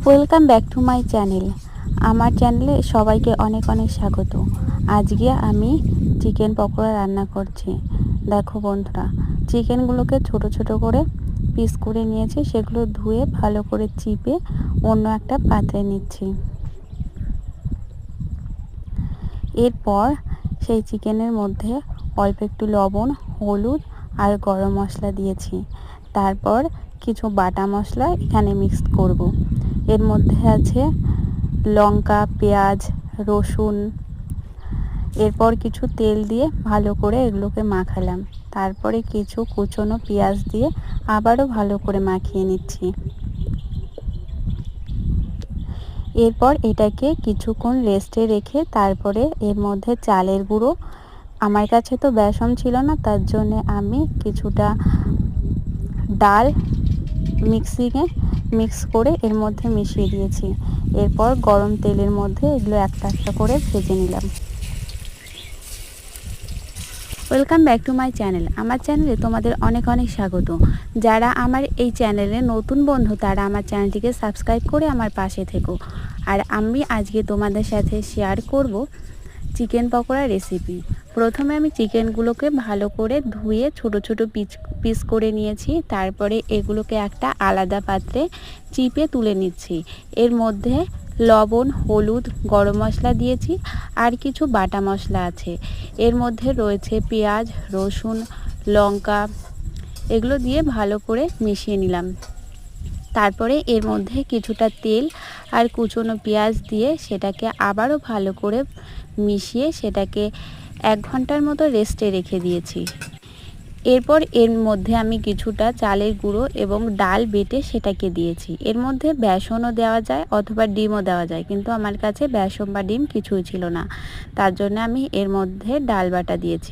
Welcome back to my channel. আমার চ্যানেলে সবাইকে অনেক অনেক স্বাগত। আজকে আমি চিকেন পকোড়া রান্না করছি। দেখো বন্ধুরা, চিকেনগুলোকে ছোট ছোট করে পিস করে নিয়েছি, সেগুলো ধুয়ে ভালো করে চিপে অন্য একটা পাত্রে নিচ্ছি। এরপর সেই চিকেনের মধ্যে অল্প একটু লবণ, হলুদ আর গরম মশলা দিয়েছি। তারপর কিছু বাটা মশলা এখানে মিক্সড করব। এর মধ্যে আছে লঙ্কা, পেঁয়াজ, রসুন। এরপর কিছু তেল দিয়ে ভালো করে এগুলোকে মাখালাম। তারপরে কিছু কুচনো পেঁয়াজ দিয়ে আবারও ভালো করে মাখিয়ে নিচ্ছি। এরপর এটাকে কিছুক্ষণ রেস্টে রেখে তারপরে এর মধ্যে চালের গুঁড়ো, আমার কাছে তো বেসন ছিল না, তার জন্য আমি কিছুটা ডাল মিক্সিংয়ে মিক্স করে এর মধ্যে মিশিয়ে দিয়েছি। এরপর গরম তেলের মধ্যে এগুলো একটা একটা করে ভেজে নিলাম। Welcome back to my channel. আমার চ্যানেলে তোমাদের অনেক অনেক স্বাগত। যারা আমার এই চ্যানেলে নতুন বন্ধু তারা আমার চ্যানেলটিকে সাবস্ক্রাইব করে আমার পাশে থেকো। আর আমি আজকে তোমাদের সাথে শেয়ার করব চিকেন পকোড়া রেসিপি। প্রথমে আমি চিকেনগুলোকে ভালো করে ধুয়ে ছোট ছোট পিস করে নিয়েছি। তারপরে এগুলোকে একটা আলাদা পাত্রে চিপে তুলে নিচ্ছি। এর মধ্যে লবণ, হলুদ, গরম মশলা দিয়েছি, আর কিছু বাটা মশলা আছে। এর মধ্যে রয়েছে পেঁয়াজ, রসুন, লঙ্কা, এগুলো দিয়ে ভালো করে মিশিয়ে নিলাম। তারপরে এর মধ্যে কিছুটা তেল আর কুচনো পেঁয়াজ দিয়ে সেটাকে আবারও ভালো করে মিশিয়ে সেটাকে 1 ঘন্টার মতো রেস্টে রেখে দিয়েছি। এরপর এর মধ্যে আমি কিছুটা চালের গুঁড়ো এবং ডাল বেটে সেটাকে দিয়েছি। এর মধ্যে বেসনও দেওয়া যায় অথবা ডিমও দেওয়া যায়, কিন্তু আমার কাছে বেসন বা ডিম কিছুই ছিল না, তার জন্য আমি এর মধ্যে ডাল বাটা দিয়েছি।